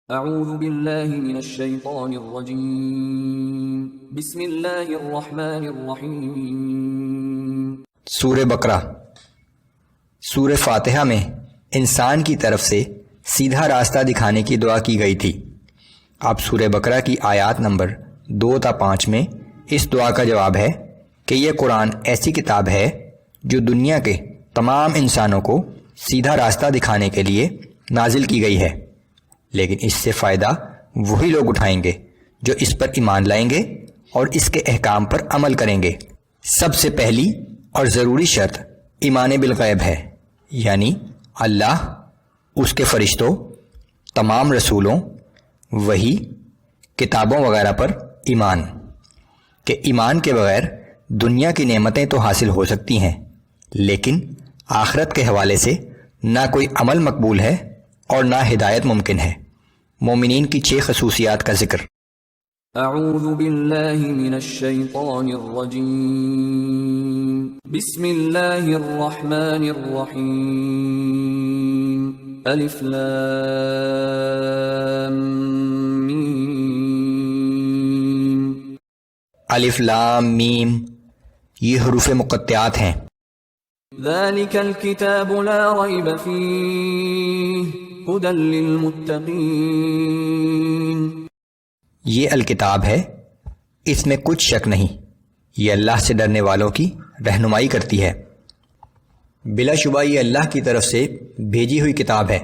اعوذ باللہ من الشیطان الرجیم بسم اللہ الرحمن الرحیم۔ سورہ بقرہ۔ سورہ فاتحہ میں انسان کی طرف سے سیدھا راستہ دکھانے کی دعا کی گئی تھی۔ اب سورہ بقرہ کی آیات نمبر 2 تا 5 میں اس دعا کا جواب ہے کہ یہ قرآن ایسی کتاب ہے جو دنیا کے تمام انسانوں کو سیدھا راستہ دکھانے کے لیے نازل کی گئی ہے، لیکن اس سے فائدہ وہی لوگ اٹھائیں گے جو اس پر ایمان لائیں گے اور اس کے احکام پر عمل کریں گے۔ سب سے پہلی اور ضروری شرط ایمان بالغیب ہے، یعنی اللہ، اس کے فرشتوں، تمام رسولوں، وحی، کتابوں وغیرہ پر ایمان، کہ ایمان کے بغیر دنیا کی نعمتیں تو حاصل ہو سکتی ہیں لیکن آخرت کے حوالے سے نہ کوئی عمل مقبول ہے اور نہ ہدایت ممکن ہے۔ مومنین کی 6 خصوصیات کا ذکر۔ اعوذ باللہ من الشیطان الرجیم بسم اللہ الرحمن الرحیم۔ الف لام میم۔ الف لام میم یہ حروف مقطعات ہیں۔ ذالک الکتاب لا ریب فیہ ھدی للمتقین۔ یہ الکتاب ہے، اس میں کچھ شک نہیں، یہ اللہ سے ڈرنے والوں کی رہنمائی کرتی ہے۔ بلا شبہ یہ اللہ کی طرف سے بھیجی ہوئی کتاب ہے۔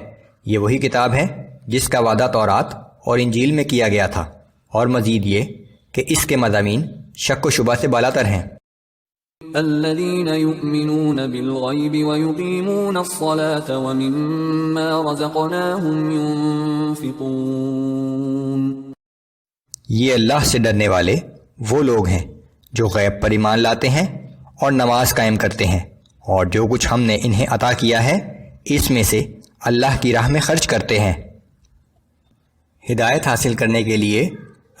یہ وہی کتاب ہے جس کا وعدہ تورات اور انجیل میں کیا گیا تھا، اور مزید یہ کہ اس کے مضامین شک و شبہ سے بالاتر ہیں۔ الذين يؤمنون بالغيب ويقيمون الصلاة ومما رزقناهم ينفقون۔ یہ اللہ سے ڈرنے والے وہ لوگ ہیں جو غیب پر ایمان لاتے ہیں اور نماز قائم کرتے ہیں، اور جو کچھ ہم نے انہیں عطا کیا ہے اس میں سے اللہ کی راہ میں خرچ کرتے ہیں۔ ہدایت حاصل کرنے کے لیے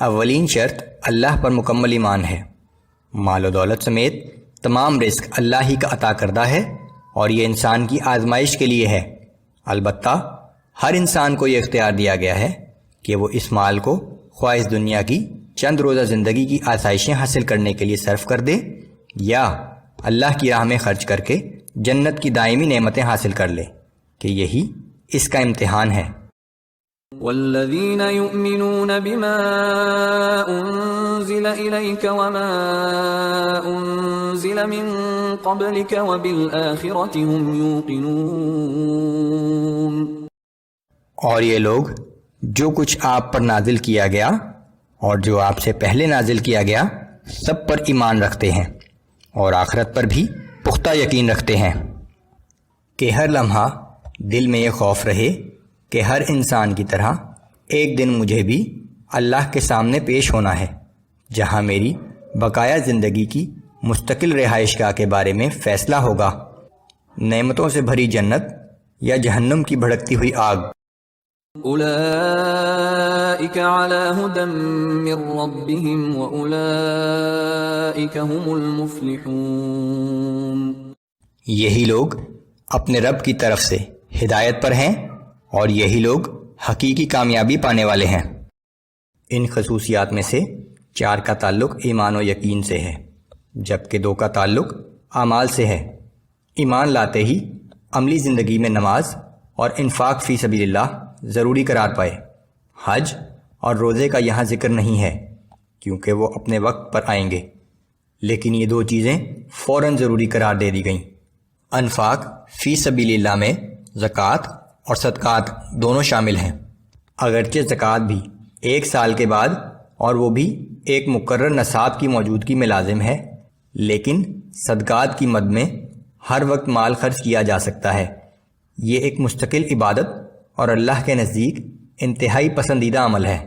اولین شرط اللہ پر مکمل ایمان ہے۔ مال و دولت سمیت تمام رزق اللہ ہی کا عطا کردہ ہے اور یہ انسان کی آزمائش کے لیے ہے۔ البتہ ہر انسان کو یہ اختیار دیا گیا ہے کہ وہ اس مال کو خواہ اس دنیا کی چند روزہ زندگی کی آسائشیں حاصل کرنے کے لیے صرف کر دے، یا اللہ کی راہ میں خرچ کر کے جنت کی دائمی نعمتیں حاصل کر لے، کہ یہی اس کا امتحان ہے۔ والذین یؤمنون بما انزل الیک وما انزل من قبلک وبالآخرۃ هم یوقنون۔ اور یہ لوگ جو کچھ آپ پر نازل کیا گیا اور جو آپ سے پہلے نازل کیا گیا سب پر ایمان رکھتے ہیں، اور آخرت پر بھی پختہ یقین رکھتے ہیں، کہ ہر لمحہ دل میں یہ خوف رہے کہ ہر انسان کی طرح ایک دن مجھے بھی اللہ کے سامنے پیش ہونا ہے، جہاں میری بقایا زندگی کی مستقل رہائش گاہ کے بارے میں فیصلہ ہوگا، نعمتوں سے بھری جنت یا جہنم کی بھڑکتی ہوئی آگ۔ اولئک علی ھدی من ربہم واولئک ھم المفلحون۔ یہی لوگ اپنے رب کی طرف سے ہدایت پر ہیں اور یہی لوگ حقیقی کامیابی پانے والے ہیں۔ ان خصوصیات میں سے 4 کا تعلق ایمان و یقین سے ہے، جبکہ 2 کا تعلق اعمال سے ہے۔ ایمان لاتے ہی عملی زندگی میں نماز اور انفاق فی سبیل اللہ ضروری قرار پائے۔ حج اور روزے کا یہاں ذکر نہیں ہے کیونکہ وہ اپنے وقت پر آئیں گے، لیکن یہ 2 چیزیں فوراً ضروری قرار دے دی گئیں۔ انفاق فی سبیل اللہ میں زکوٰۃ اور صدقات دونوں شامل ہیں، اگرچہ زکوٰۃ بھی 1 سال کے بعد اور وہ بھی ایک مقرر نصاب کی موجودگی میں لازم ہے، لیکن صدقات کی مد میں ہر وقت مال خرچ کیا جا سکتا ہے۔ یہ ایک مستقل عبادت اور اللہ کے نزدیک انتہائی پسندیدہ عمل ہے۔